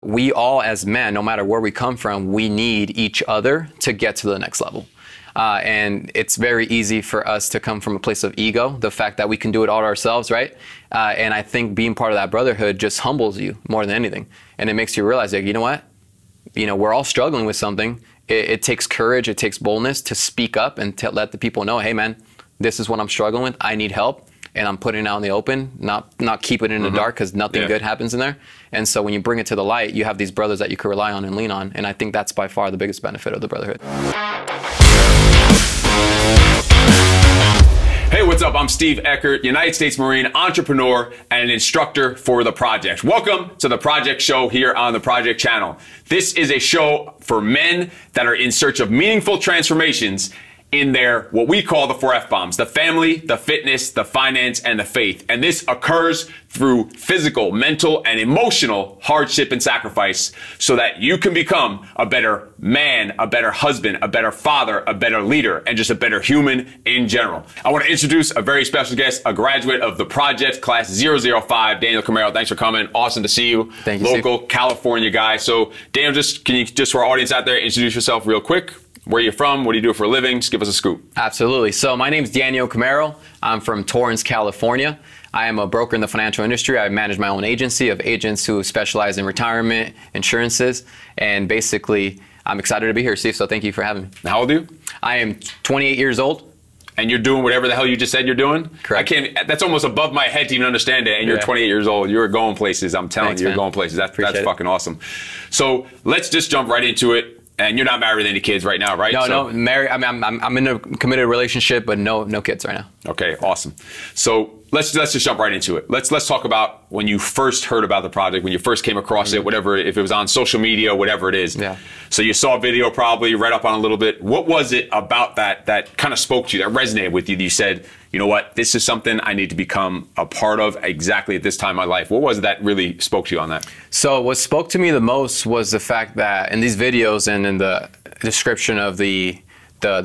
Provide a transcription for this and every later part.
We all as men, no matter where we come from, we need each other to get to the next level. And it's very easy for us to come from a place of ego, the fact that we can do it all ourselves, right? And I think being part of that brotherhood just humbles you more than anything. And it makes you realize, like, you know what? You know, we're all struggling with something. It takes courage, it takes boldness to speak up and to let the people know, hey man, this is what I'm struggling with. I need help. And I'm putting it out in the open, not keeping it in the dark, because nothing good happens in there. And so when you bring it to the light, you have these brothers that you can rely on and lean on. And I think that's by far the biggest benefit of the brotherhood. Hey, what's up? I'm Steve Eckert, United States Marine, entrepreneur, and an instructor for The Project. Welcome to The Project Show here on The Project channel. This is a show for men that are in search of meaningful transformations in their, what we call the 4 F-bombs: the family, the fitness, the finance, and the faith. And this occurs through physical, mental, and emotional hardship and sacrifice so that you can become a better man, a better husband, a better father, a better leader, and just a better human in general. I want to introduce a very special guest, a graduate of The Project, class 005, Daniel Camero. Thanks for coming. Awesome to see you. Thank you, Local Steve. California guy. So Daniel, can you just for our audience out there, introduce yourself real quick? Where are you from? What do you do for a living? Just give us a scoop. Absolutely. So my name is Daniel Camero. I'm from Torrance, California. I am a broker in the financial industry. I manage my own agency of agents who specialize in retirement, insurances, and basically I'm excited to be here, Steve, so thank you for having me. How old are you? I am 28 years old. And you're doing whatever the hell you just said you're doing? Correct. That's almost above my head to even understand it. And you're 28 years old. You're going places. I'm telling you, you're going places. That's fucking awesome. So let's just jump right into it. And you're not married with any kids right now, right? No, married. I mean, I'm in a committed relationship, but no kids right now. Okay, awesome. So let's just jump right into it. Let's talk about when you first heard about the project, when you first came across it, whatever, if it was on social media, whatever it is. Yeah. So you saw a video, probably read up on it a little bit. What was it about that kind of spoke to you, that resonated with you? That you said, you know what, this is something I need to become a part of exactly at this time in my life. What was it that really spoke to you on that? So what spoke to me the most was the fact that in these videos and in the description of the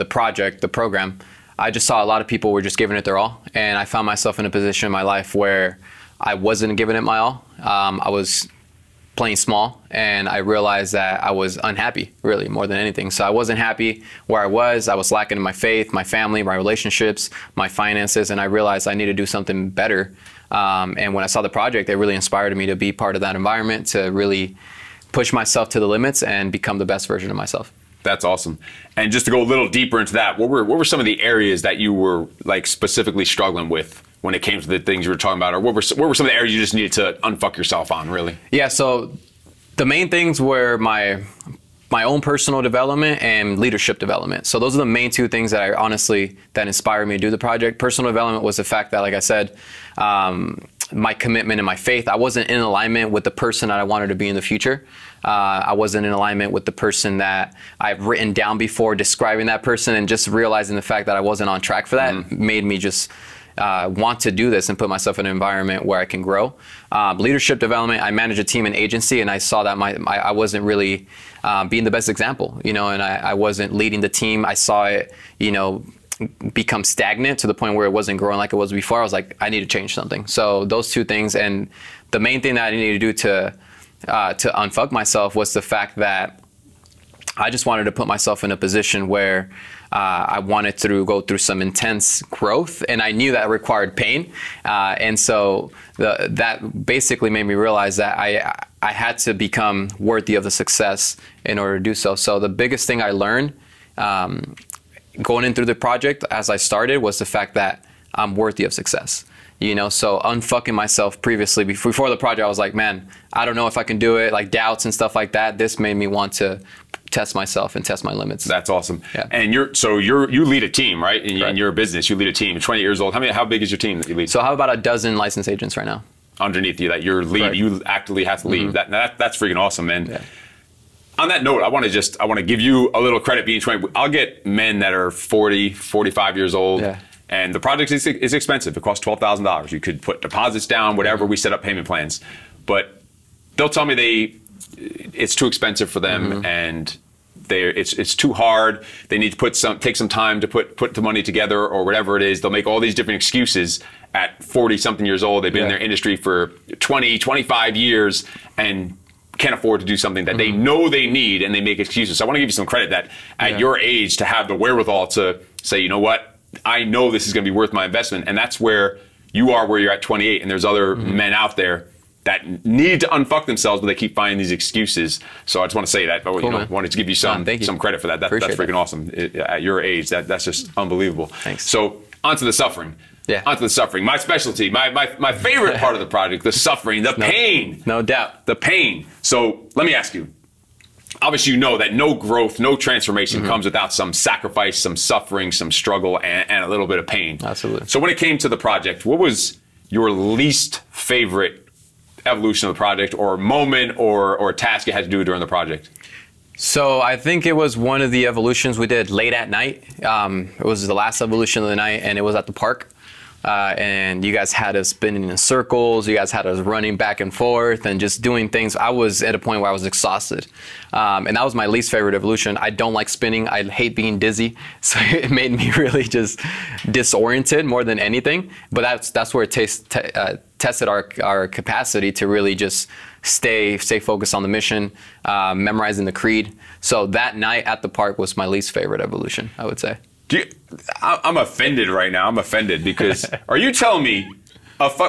project, the program, I just saw a lot of people were just giving it their all. And I found myself in a position in my life where I wasn't giving it my all. I was playing small, and I realized that I was unhappy, really, more than anything. So I wasn't happy where I was lacking in my faith, my family, my relationships, my finances, and I realized I need to do something better. And when I saw the project, it really inspired me to be part of that environment, to really push myself to the limits and become the best version of myself. That's awesome. And just to go a little deeper into that, what were some of the areas that you were like specifically struggling with when it came to the things you were talking about, or what were some of the areas you just needed to unfuck yourself on, really? Yeah, so the main things were my own personal development and leadership development. So those are the main two things that that inspired me to do the project. Personal development was the fact that, like I said, my commitment and my faith, I wasn't in alignment with the person that I wanted to be in the future. I wasn't in alignment with the person that I've written down before, describing that person, and just realizing the fact that I wasn't on track for that made me just want to do this and put myself in an environment where I can grow. Leadership development, I manage a team and agency, and I saw that I wasn't really being the best example, you know, and I wasn't leading the team. I saw it, you know, become stagnant to the point where it wasn't growing like it was before. I was like, I need to change something. So those two things, and the main thing that I needed to do to unfuck myself was the fact that I just wanted to put myself in a position where I wanted to go through some intense growth, and I knew that required pain. And so that basically made me realize that I had to become worthy of the success in order to do so. So the biggest thing I learned going in through the project as I started was the fact that I'm worthy of success. You know, so unfucking myself previously, before the project, I was like, man, I don't know if I can do it, like doubts and stuff like that. This made me want to test myself and test my limits. That's awesome. Yeah. And you lead a team, right? In your business, you lead a team. You're 20 years old. How big is your team that you lead? So I have about a dozen licensed agents right now. Underneath you, that you're lead, you actively have to lead. That's freaking awesome, man. Yeah. On that note, I want to give you a little credit being 20. I'll get men that are 40, 45 years old. Yeah. And the project is expensive. It costs $12,000. You could put deposits down, whatever. We set up payment plans. But they'll tell me it's too expensive for them, and it's too hard. They need to take some time to put the money together, or whatever it is. They'll make all these different excuses at 40-something years old. They've been in their industry for 20, 25 years and can't afford to do something that they know they need and they make excuses. So I want to give you some credit that at your age to have the wherewithal to say, you know what, I know this is going to be worth my investment. And that's where you are, where you're at 28, and there's other men out there that need to unfuck themselves, but they keep finding these excuses. So I just want to say that. But cool, wanted to give you some credit for that. That's freaking awesome. At your age, that's just unbelievable. Thanks. So onto the suffering. Yeah. Onto the suffering. My specialty, my favorite part of the project, the suffering, the pain. No doubt. The pain. So let me ask you. Obviously, you know that no growth, no transformation comes without some sacrifice, some suffering, some struggle, and a little bit of pain. Absolutely. So when it came to the project, what was your least favorite evolution of the project, or moment, or task you had to do during the project? So I think it was one of the evolutions we did late at night. It was the last evolution of the night, and it was at the park. And you guys had us spinning in circles. You guys had us running back and forth and just doing things. I was at a point where I was exhausted. And that was my least favorite evolution. I don't like spinning. I hate being dizzy. So it made me really just disoriented more than anything. But that's where it tested our capacity to really just stay focused on the mission, memorizing the creed. So that night at the park was my least favorite evolution, I would say. I'm offended right now. I'm offended because are you telling me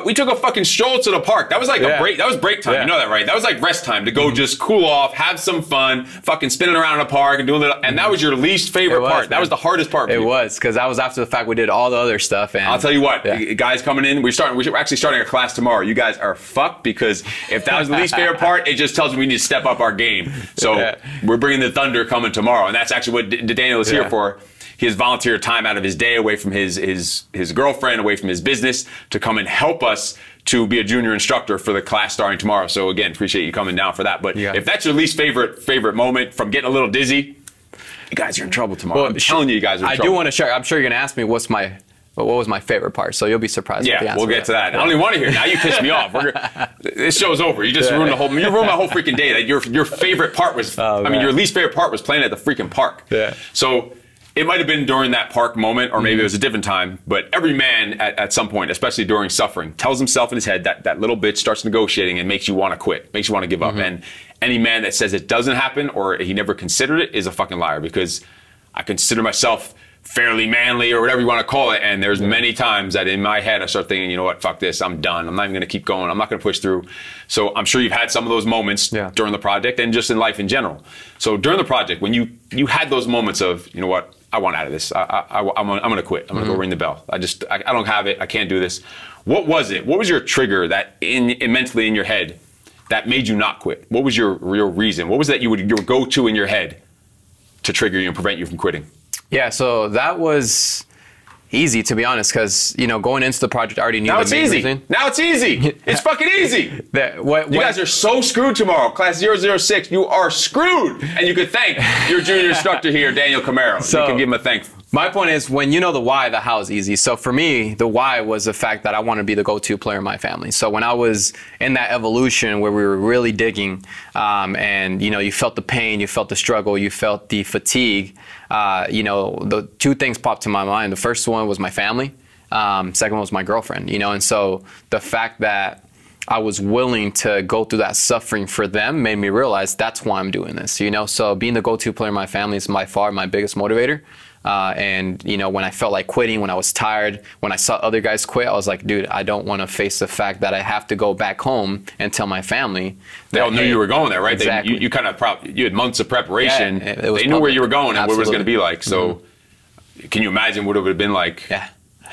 we took a fucking stroll to the park? That was like a break. That was break time. You know that, right? That was like rest time to go just cool off, have some fun, fucking spinning around in the park and doing little. And that was your least favorite part. That was the hardest part. For you. It was, because that was after the fact we did all the other stuff. And I'll tell you what, guys coming in, we're actually starting a class tomorrow. You guys are fucked, because if that was the least favorite part, it just tells me we need to step up our game. So we're bringing the thunder coming tomorrow, and that's actually what Daniel is here for. He has volunteered time out of his day, away from his girlfriend, away from his business, to come and help us to be a junior instructor for the class starting tomorrow. So again, appreciate you coming down for that. But if that's your least favorite moment, from getting a little dizzy, you guys are in trouble tomorrow. I'm telling you, you guys are in trouble. I do want to share. I'm sure you're going to ask me what was my favorite part. So you'll be surprised. Yeah, we'll get to that. I don't even want to hear it. Now you pissed me off. This show's over. You just ruined the whole. You ruined my whole freaking day. That your favorite part was. I mean, your least favorite part was playing at the freaking park. Yeah. So. It might have been during that park moment, or maybe it was a different time, but every man at some point, especially during suffering, tells himself in his head that little bitch starts negotiating and makes you want to quit, makes you want to give up. And any man that says it doesn't happen, or he never considered it, is a fucking liar, because I consider myself fairly manly, or whatever you want to call it. And there's many times that in my head I start thinking, you know what, fuck this, I'm done. I'm not even going to keep going. I'm not going to push through. So I'm sure you've had some of those moments during the project, and just in life in general. So during the project, when you had those moments of, you know what, I want out of this. I'm going to quit. I'm going to go ring the bell. I don't have it. I can't do this. What was it? What was your trigger that mentally in your head that made you not quit? What was your real reason? What was that your go-to in your head to trigger you and prevent you from quitting? Yeah, so that was easy, to be honest, because, you know, going into the project, I already knew the main reason. Now it's easy. It's fucking easy. You guys are so screwed tomorrow. Class 006, you are screwed. And you could thank your junior instructor here, Daniel Camero. So you can give him a thank. My point is, when you know the why, the how is easy. So for me, the why was the fact that I want to be the go-to player in my family. So when I was in that evolution where we were really digging, and, you know, you felt the pain, you felt the struggle, you felt the fatigue, you know, the two things popped to my mind. The first one was my family. Second one was my girlfriend, you know, and so the fact that I was willing to go through that suffering for them made me realize that's why I'm doing this, you know. So being the go-to player in my family is by far my biggest motivator. And, you know, when I felt like quitting, when I was tired, when I saw other guys quit, I was like, dude, I don't want to face the fact that I have to go back home and tell my family. They all knew you were going there, right? Exactly. You kind of you had months of preparation. Yeah, they knew where you were going and what it was going to be like. So can you imagine what it would have been like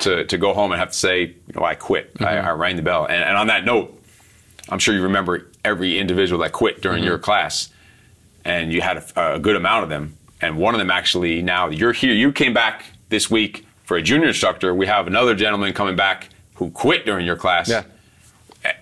to go home and have to say, you know, I quit. I rang the bell. And on that note, I'm sure you remember every individual that quit during your class, and you had a good amount of them. And one of them actually, now you're here, you came back this week for a junior instructor. We have another gentleman coming back who quit during your class. Yeah.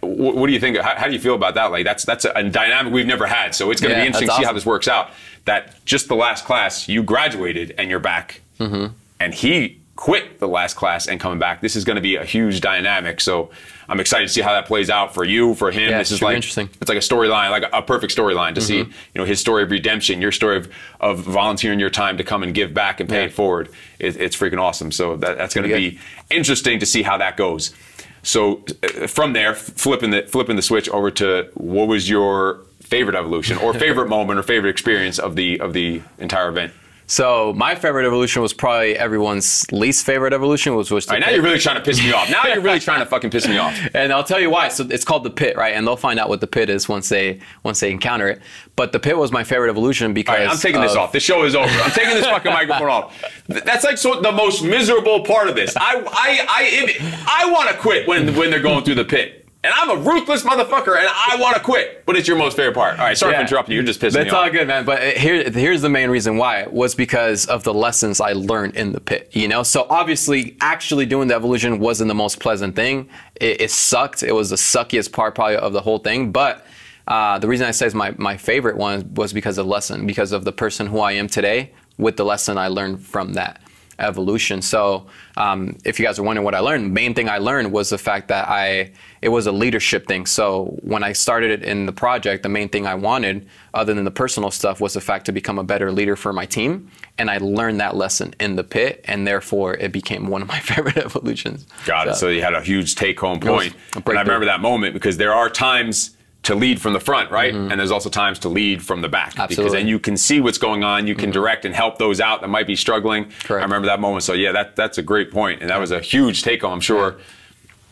What do you think? How do you feel about that? Like that's a dynamic we've never had. So it's going to be interesting to see how this works out. That just the last class, you graduated and you're back. And he quit the last class and coming back. This is going to be a huge dynamic. So I'm excited to see how that plays out for you, for him. Yeah, this is like interesting. It's like a storyline, like a perfect storyline to see, you know, his story of redemption, your story of volunteering your time to come and give back and pay it forward. It's freaking awesome. So that's going to be interesting to see how that goes. So from there, flipping the switch over to what was your favorite evolution or favorite moment or favorite experience of the entire event? So my favorite evolution was probably everyone's least favorite evolution, was the pit. Now you're really trying to piss me off. Now you're really trying to fucking piss me off. And I'll tell you why. So it's called the pit, right? And they'll find out what the pit is once they encounter it. But the pit was my favorant evolution because all right, I'm taking this off. This show is over. I'm taking this fucking microphone off. That's like the most miserable part of this. I want to quit when they're going through the pit. And I'm a ruthless motherfucker, and I want to quit. But it's your most favorite part. All right, sorry for interrupting you. You're just pissing me off. That's all good, man. But here's the main reason why. It was because of the lessons I learned in the pit, you know? So obviously, actually doing the evolution wasn't the most pleasant thing. It sucked. It was the suckiest part probably of the whole thing. But the reason I say it's my favorite one was because of the lesson, because of the person who I am today with the lesson I learned from that evolution. So if you guys are wondering what I learned, the main thing I learned was the fact that it was a leadership thing. So when I started it in the project, the main thing I wanted, other than the personal stuff, was the fact to become a better leader for my team. And I learned that lesson in the pit, and therefore it became one of my favorite evolutions. Got it. So you had a huge take-home point. And I remember that moment because there are times to lead from the front, right? Mm-hmm. And there's also times to lead from the back. Absolutely. Because then you can see what's going on, you can direct and help those out that might be struggling. Correct. I remember that moment. So yeah, that's a great point. And that was a huge take home, I'm sure,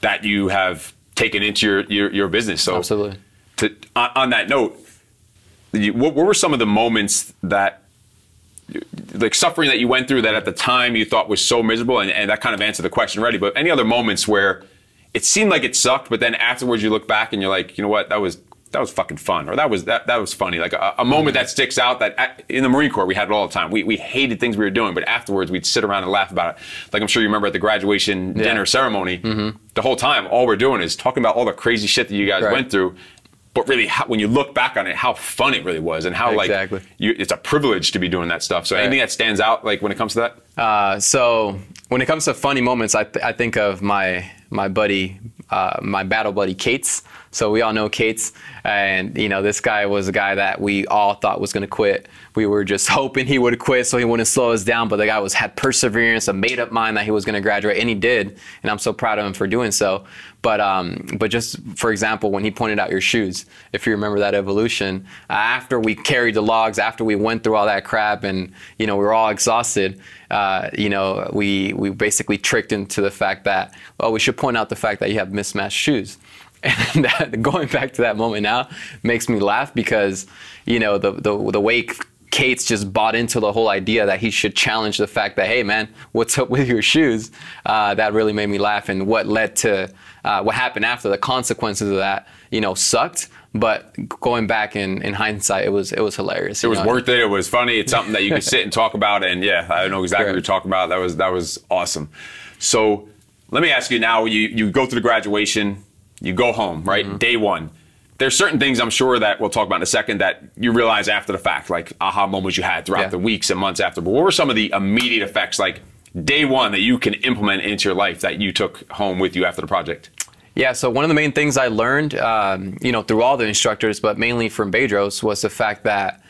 that you have taken into your business. So absolutely. On that note, what were some of the moments that, like suffering that you went through that at the time you thought was so miserable, and that kind of answered the question already, but any other moments where it seemed like it sucked, but then afterwards you look back and you're like, you know what, that was fucking fun, or that was funny, like a moment that sticks out. That in the Marine Corps we had it all the time. We hated things we were doing, but afterwards we'd sit around and laugh about it. Like I'm sure you remember at the graduation dinner ceremony, the whole time all we're doing is talking about all the crazy shit that you guys went through. But really, when you look back on it, how fun it really was, and how it's a privilege to be doing that stuff. So anything that stands out, like when it comes to that? So when it comes to funny moments, I think of my buddy, my battle buddy, Cates. So we all know Cates, and you know, this guy was a guy that we all thought was going to quit. We were just hoping he would quit so he wouldn't slow us down, but the guy had perseverance, a made up mind that he was going to graduate, and he did, and I'm so proud of him for doing so. But just for example, when he pointed out your shoes, if you remember that evolution, after we carried the logs, after we went through all that crap, and you know, we were all exhausted, you know, we basically tricked into the fact that, well, we should point out the fact that you have mismatched shoes. And that, going back to that moment now, makes me laugh because, you know, the way Cates just bought into the whole idea that he should challenge the fact that, hey man, what's up with your shoes? That really made me laugh, and what led to what happened after, the consequences of that, you know, sucked. But going back in hindsight, it was hilarious. It was worth it. It was funny. It's something that you could sit and talk about. And yeah, I know exactly what you're talking about. That was awesome. So let me ask you now. You go through the graduation. You go home, right? Day one. There's certain things I'm sure that we'll talk about in a second that you realize after the fact, like aha moments you had throughout the weeks and months after. But what were some of the immediate effects, like day one, that you can implement into your life that you took home with you after the project? Yeah, so one of the main things I learned, you know, through all the instructors, but mainly from Bedros, was the fact that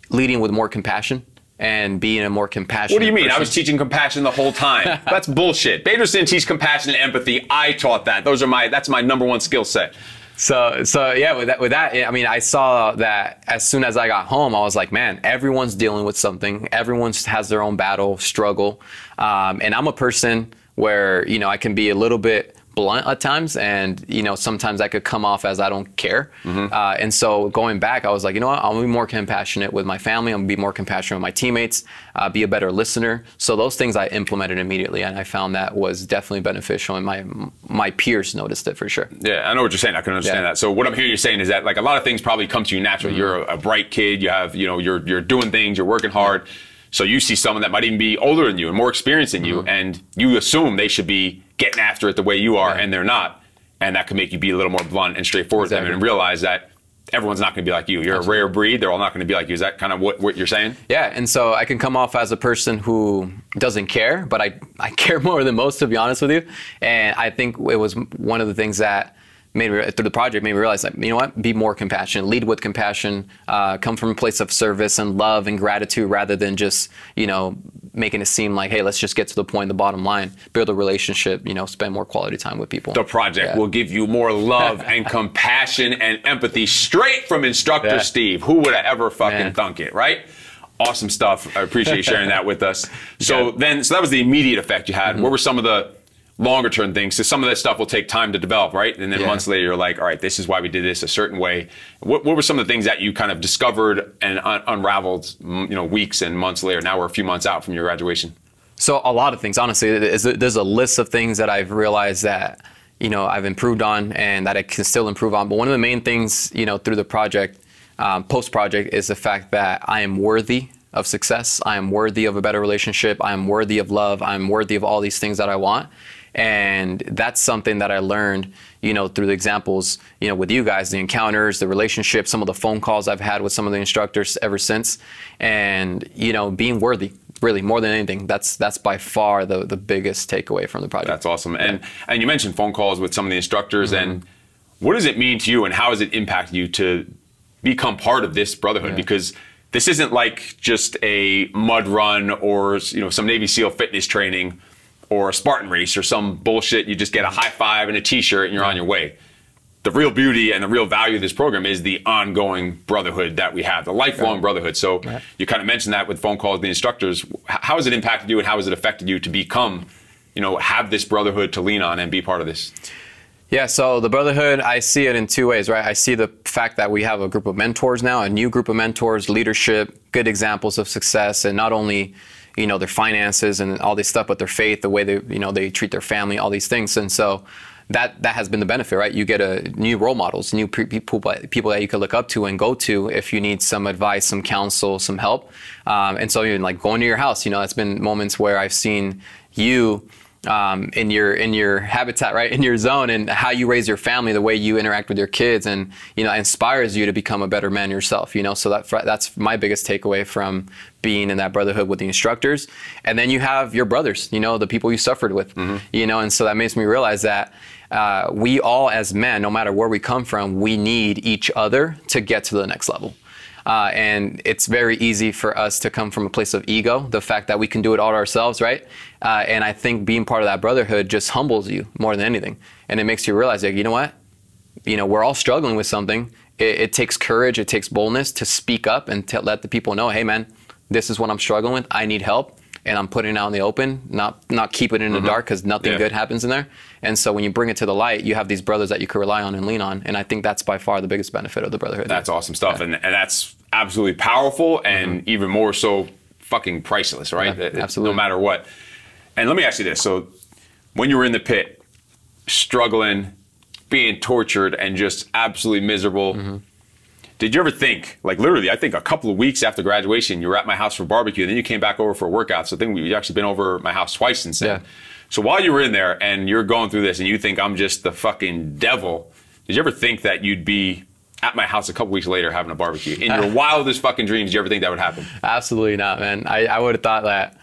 leading with more compassion and being a more compassionate What do you mean? person. I was teaching compassion the whole time. That's bullshit. Bedros didn't teach compassion and empathy. I taught that. That's my #1 skill set. So yeah, with that, I mean, I saw that as soon as I got home, I was like, man, everyone's dealing with something. Everyone has their own battle, struggle. And I'm a person where, you know, I can be a little bit blunt at times, and you know, sometimes I could come off as I don't care. And so going back, I was like, you know what, I'm gonna be more compassionate with my family, I'm gonna be more compassionate with my teammates, be a better listener. So those things I implemented immediately, and I found that was definitely beneficial, and my peers noticed it for sure. Yeah, I know what you're saying. I can understand that. So what I'm hearing you saying is that, like, a lot of things probably come to you naturally. You're a bright kid, you have, you know, you're doing things, you're working hard. So you see someone that might even be older than you and more experienced than you, and you assume they should be getting after it the way you are, and they're not. And that can make you be a little more blunt and straightforward with them, and realize that everyone's not going to be like you. You're a rare breed. They're all not going to be like you. Is that kind of what you're saying? Yeah, and so I can come off as a person who doesn't care, but I care more than most, to be honest with you. And I think it was one of the things that through the project made me realize that, you know what, be more compassionate, lead with compassion, come from a place of service and love and gratitude rather than just, you know, making it seem like, hey, let's just get to the point, the bottom line, build a relationship, you know, spend more quality time with people. The project will give you more love and compassion and empathy straight from Instructor Steve. Who would have ever fucking thunk it, right? Awesome stuff. I appreciate you sharing that with us. So that was the immediate effect you had. What were some of the longer term things? So some of that stuff will take time to develop, right? And then months later, you're like, all right, this is why we did this a certain way. What were some of the things that you kind of discovered and unraveled, you know, weeks and months later? Now we're a few months out from your graduation. So a lot of things, honestly. There's a list of things that I've realized that, you know, I've improved on and that I can still improve on. But one of the main things, you know, through the project, post-project, is the fact that I am worthy of success. I am worthy of a better relationship. I am worthy of love. I'm worthy of all these things that I want. And that's something that I learned, you know, through the examples, you know, with you guys, the encounters, the relationships, some of the phone calls I've had with some of the instructors ever since. And, you know, being worthy, really, more than anything, that's by far the biggest takeaway from the project. That's awesome. And you mentioned phone calls with some of the instructors. And what does it mean to you and how has it impacted you to become part of this brotherhood? Because this isn't like just a mud run or, you know, some Navy SEAL fitness training or a Spartan race or some bullshit. You just get a high five and a t-shirt and you're on your way. The real beauty and the real value of this program is the ongoing brotherhood that we have, the lifelong brotherhood. So you kind of mentioned that with phone calls with the instructors. How has it impacted you and how has it affected you to become, you know, have this brotherhood to lean on and be part of this? Yeah, so the brotherhood, I see it in two ways, right? I see the fact that we have a group of mentors now, a new group of mentors, leadership, good examples of success, and not only, you know, their finances and all this stuff, but their faith, the way they, you know, they treat their family, all these things. And so that has been the benefit, right? You get new role models, new people that you could look up to and go to if you need some advice, some counsel, some help. And so even like going to your house, you know, that's been moments where I've seen you in your habitat, right, in your zone, and how you raise your family, the way you interact with your kids, and, you know, inspires you to become a better man yourself, you know. So that's my biggest takeaway from being in that brotherhood with the instructors. And then you have your brothers, you know, the people you suffered with, you know, and so that makes me realize that we all as men, no matter where we come from, we need each other to get to the next level. And it's very easy for us to come from a place of ego, the fact that we can do it all ourselves, right? And I think being part of that brotherhood just humbles you more than anything. And it makes you realize, like, you know what? You know, we're all struggling with something. It takes courage, it takes boldness to speak up and to let the people know, hey man, this is what I'm struggling with. I need help. And I'm putting it out in the open, not keep it in the dark, because nothing good happens in there. And so when you bring it to the light, you have these brothers that you can rely on and lean on. And I think that's by far the biggest benefit of the brotherhood. That's awesome stuff. And that's absolutely powerful and even more so fucking priceless, right? Absolutely. No matter what. And let me ask you this. So when you were in the pit, struggling, being tortured, and just absolutely miserable, did you ever think, like literally, I think a couple of weeks after graduation, you were at my house for barbecue, and then you came back over for a workout. So I think we've actually been over my house twice since then. So while you were in there and you're going through this and you think I'm just the fucking devil, did you ever think that you'd be at my house a couple weeks later having a barbecue? In your wildest fucking dreams, did you ever think that would happen? Absolutely not, man. I would have thought that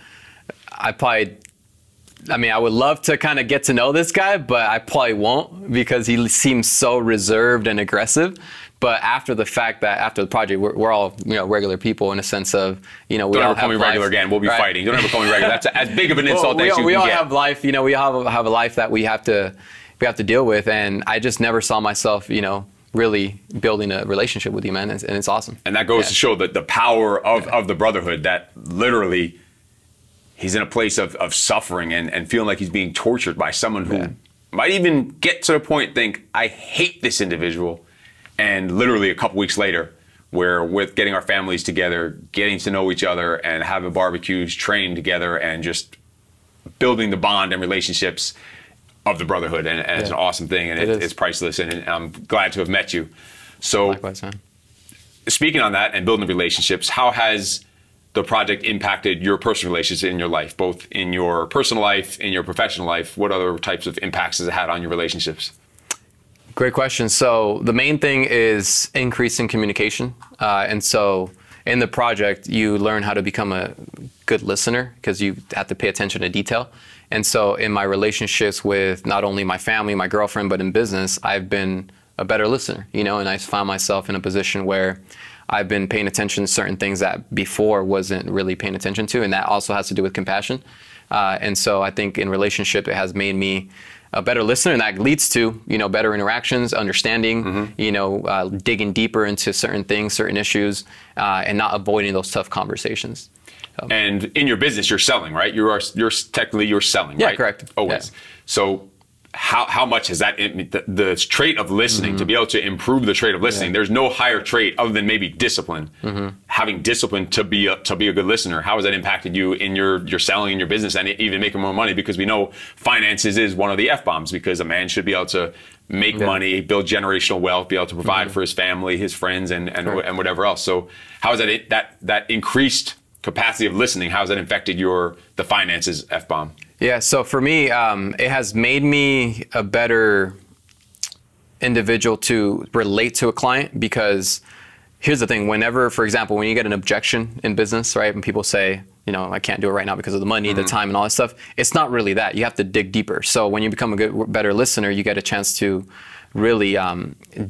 I would love to kind of get to know this guy, but I probably won't, because he seems so reserved and aggressive. But after the fact that after the project, we're all, you know, regular people in a sense of, you know, we don't all ever call me regular again. We'll be fighting. Don't ever call me regular. That's as big of an insult as you can get. We all have life. You know, we all have a life that we have to deal with. And I just never saw myself, you know, really building a relationship with you, man. And it's awesome. And that goes to show that the power of the brotherhood, that literally he's in a place of suffering and feeling like he's being tortured by someone who might even get to the point think, I hate this individual. And literally a couple weeks later, we're with getting our families together, getting to know each other, and having barbecues, training together, and just building the bond and relationships of the brotherhood. And it's an awesome thing, and it's priceless. And I'm glad to have met you. So, likewise, man. Speaking on that and building relationships, how has the project impacted your personal relationships in your life, both in your personal life, in your professional life? What other types of impacts has it had on your relationships? Great question. So the main thing is increasing communication. And so in the project, you learn how to become a good listener, because you have to pay attention to detail. And so in my relationships with not only my family, my girlfriend, but in business, I've been a better listener, you know, and I found myself in a position where I've been paying attention to certain things that before wasn't really paying attention to. And that also has to do with compassion. And so I think in relationship, it has made me a better listener, and that leads to, you know, better interactions, understanding, you know, digging deeper into certain things, certain issues, and not avoiding those tough conversations. And in your business, you're selling, right? You're technically selling, right? Yeah, correct. Always. Yeah. So how much has that, the trait of listening, to be able to improve the trait of listening, there's no higher trait other than maybe discipline. Having discipline to be a good listener, how has that impacted you in your selling in your business and even making more money? Because we know finances is one of the F-bombs, because a man should be able to make money, build generational wealth, be able to provide for his family, his friends, and whatever else. So how has that increased capacity of listening, how has that affected the finances F-bomb? Yeah, so for me, it has made me a better individual to relate to a client, because here's the thing, whenever, for example, when you get an objection in business, right, and people say, you know, I can't do it right now because of the money, the time, and all that stuff, it's not really that. You have to dig deeper. So when you become a better listener, you get a chance to really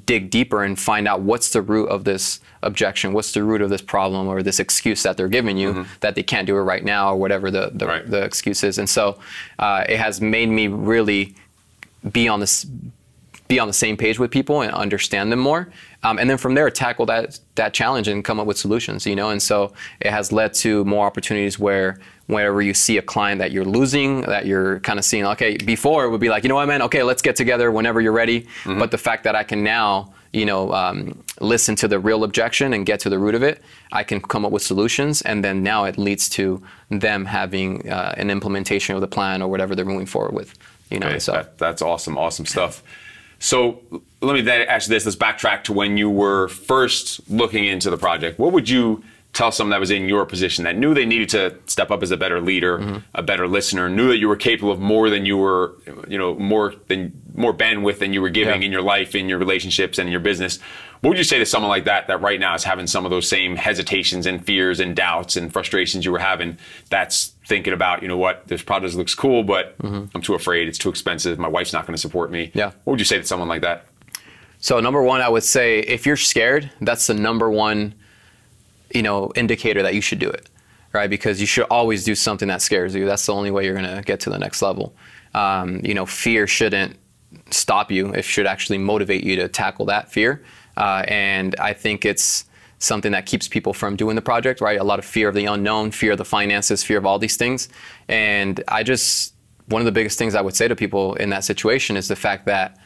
dig deeper and find out what's the root of this objection, what's the root of this problem or this excuse that they're giving you that they can't do it right now, or whatever the excuse is. And so it has made me really be on the same page with people and understand them more. And then from there, tackle that challenge and come up with solutions, you know? And so it has led to more opportunities where whenever you see a client that you're losing, that you're kind of seeing, okay, before it would be like, you know what, man, okay, let's get together whenever you're ready. But the fact that I can now, you know, listen to the real objection and get to the root of it, I can come up with solutions. And then now it leads to them having an implementation of the plan or whatever they're moving forward with, you know? Okay, so that's awesome. Awesome stuff. So let me then ask you this. Let's backtrack to when you were first looking into the project. What would you tell someone that was in your position that knew they needed to step up as a better leader, a better listener, knew that you were capable of more than you were, you know, more bandwidth than you were giving in your life, in your relationships, and in your business? What would you say to someone like that right now is having some of those same hesitations and fears and doubts and frustrations you were having, that's thinking about, you know what, this product looks cool, but I'm too afraid, it's too expensive, my wife's not going to support me. Yeah. What would you say to someone like that? So number one, I would say if you're scared, that's the number one, you know, indicator that you should do it, right? Because you should always do something that scares you. That's the only way you're going to get to the next level. You know, fear shouldn't stop you. It should actually motivate you to tackle that fear. And I think it's something that keeps people from doing the project, right? A lot of fear of the unknown, fear of the finances, fear of all these things. And one of the biggest things I would say to people in that situation is the fact that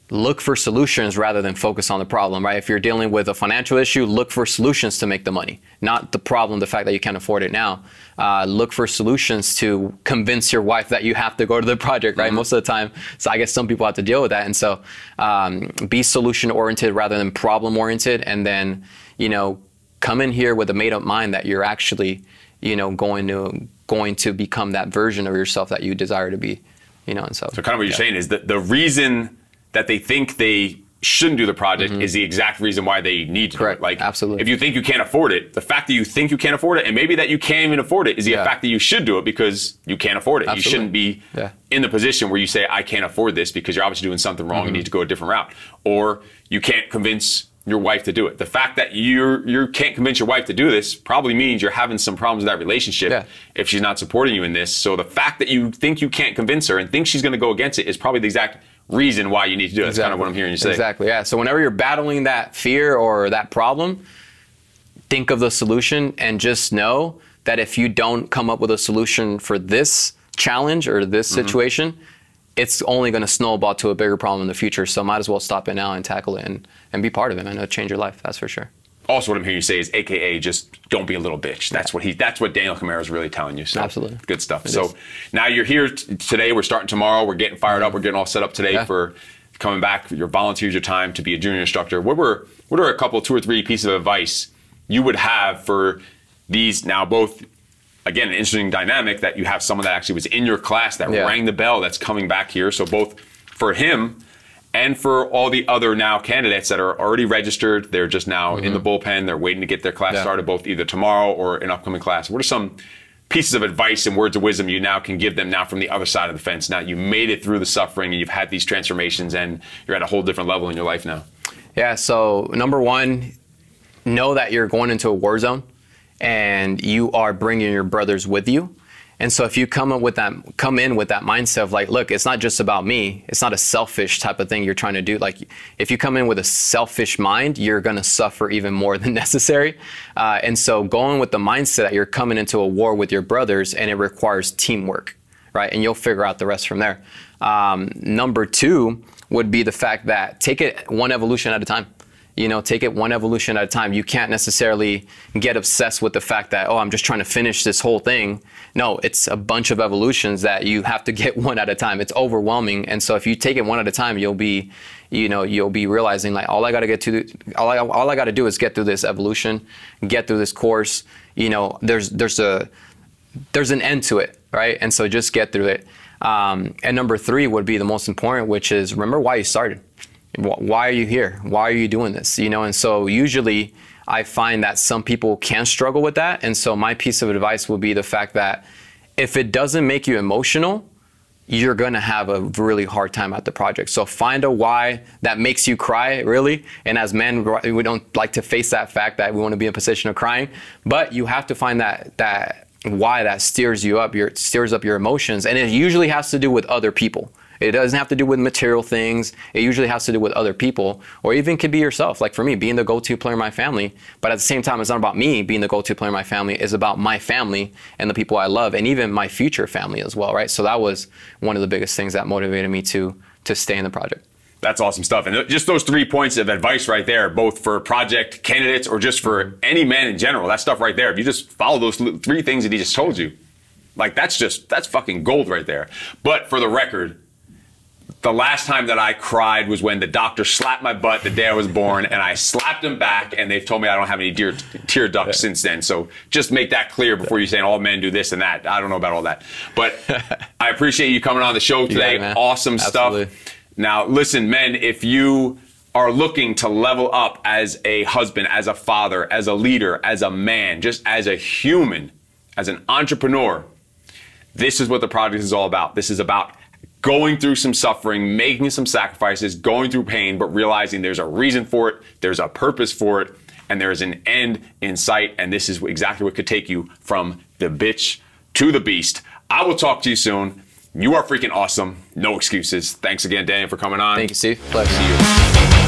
look for solutions rather than focus on the problem, right? If you're dealing with a financial issue, look for solutions to make the money, not the problem, the fact that you can't afford it now. Look for solutions to convince your wife that you have to go to the project, right? Most of the time, so I guess some people have to deal with that. And so be solution-oriented rather than problem-oriented, and then, you know, come in here with a made-up mind that you're actually, you know, going to become that version of yourself that you desire to be, you know. And so kind of what you're saying is that the reason that they think they shouldn't do the project is the exact reason why they need to do it. Like, absolutely. If you think you can't afford it, the fact that you think you can't afford it, and maybe that you can't even afford it, is the fact that you should do it because you can't afford it. Absolutely. You shouldn't be in the position where you say, I can't afford this, because you're obviously doing something wrong. You need to go a different route. Or you can't convince your wife to do it. The fact that you can't convince your wife to do this probably means you're having some problems with that relationship if she's not supporting you in this. So the fact that you think you can't convince her and think she's going to go against it is probably the exact reason why you need to do it. That's kind of what I'm hearing you say. Exactly, yeah. So whenever you're battling that fear or that problem, think of the solution and just know that if you don't come up with a solution for this challenge or this situation, it's only going to snowball to a bigger problem in the future. So might as well stop it now and tackle it and be part of it, and it'll change your life, that's for sure. Also, what I'm hearing you say is, AKA, just don't be a little bitch. That's what Daniel Camero is really telling you. So, absolutely, good stuff. So now you're here today. We're starting tomorrow. We're getting fired up. We're getting all set up today for coming back. Your volunteers, your time to be a junior instructor. What are a couple, 2 or 3 pieces of advice you would have for these now both? Again, an interesting dynamic that you have someone that actually was in your class that rang the bell that's coming back here. So both for him and for all the other now candidates that are already registered, they're just now in the bullpen, they're waiting to get their class started, both either tomorrow or an upcoming class. What are some pieces of advice and words of wisdom you now can give them now from the other side of the fence? Now you made it through the suffering and you've had these transformations and you're at a whole different level in your life now. Yeah, so number one, know that you're going into a war zone and you are bringing your brothers with you. And so if you come in with that mindset of like, look, it's not just about me. It's not a selfish type of thing you're trying to do. Like if you come in with a selfish mind, you're going to suffer even more than necessary. And so going with the mindset that you're coming into a war with your brothers and it requires teamwork, right? And you'll figure out the rest from there. Number two would be the fact that take it one evolution at a time. You know, take it one evolution at a time. You can't necessarily get obsessed with the fact that, oh, I'm just trying to finish this whole thing. No, it's a bunch of evolutions that you have to get one at a time. It's overwhelming. And so if you take it one at a time, you'll be realizing like all I got to do is get through this evolution, get through this course. You know, there's an end to it, right? And so just get through it. And number three would be the most important, which is remember why you started. Why are you here? Why are you doing this? You know, and so usually I find that some people can struggle with that. And so my piece of advice would be the fact that if it doesn't make you emotional, you're going to have a really hard time at the project. So find a why that makes you cry, really. And as men, we don't like to face that fact that we want to be in a position of crying, but you have to find that why that steers you up, steers up your emotions. And it usually has to do with other people. It doesn't have to do with material things. It usually has to do with other people, or even could be yourself. Like for me, being the go-to player in my family, but at the same time, it's not about me being the go-to player in my family. It's about my family and the people I love, and even my future family as well, right? So that was one of the biggest things that motivated me to stay in the project. That's awesome stuff. And just those 3 points of advice right there, both for project candidates or just for any man in general, that stuff right there, if you just follow those 3 things that he just told you, like that's fucking gold right there. But for the record, the last time that I cried was when the doctor slapped my butt the day I was born, and I slapped him back, and they've told me I don't have any tear ducts since then. So just make that clear before you saying all men do this and that. I don't know about all that. But I appreciate you coming on the show today. Yeah, awesome Absolutely. Stuff. Now, listen, men, if you are looking to level up as a husband, as a father, as a leader, as a man, just as a human, as an entrepreneur, this is what the project is all about. This is about going through some suffering, making some sacrifices, going through pain, but realizing there's a reason for it, there's a purpose for it, and there is an end in sight. And this is exactly what could take you from the bitch to the beast. I will talk to you soon. You are freaking awesome. No excuses. Thanks again, Daniel, for coming on. Thank you, Steve. Pleasure. See you.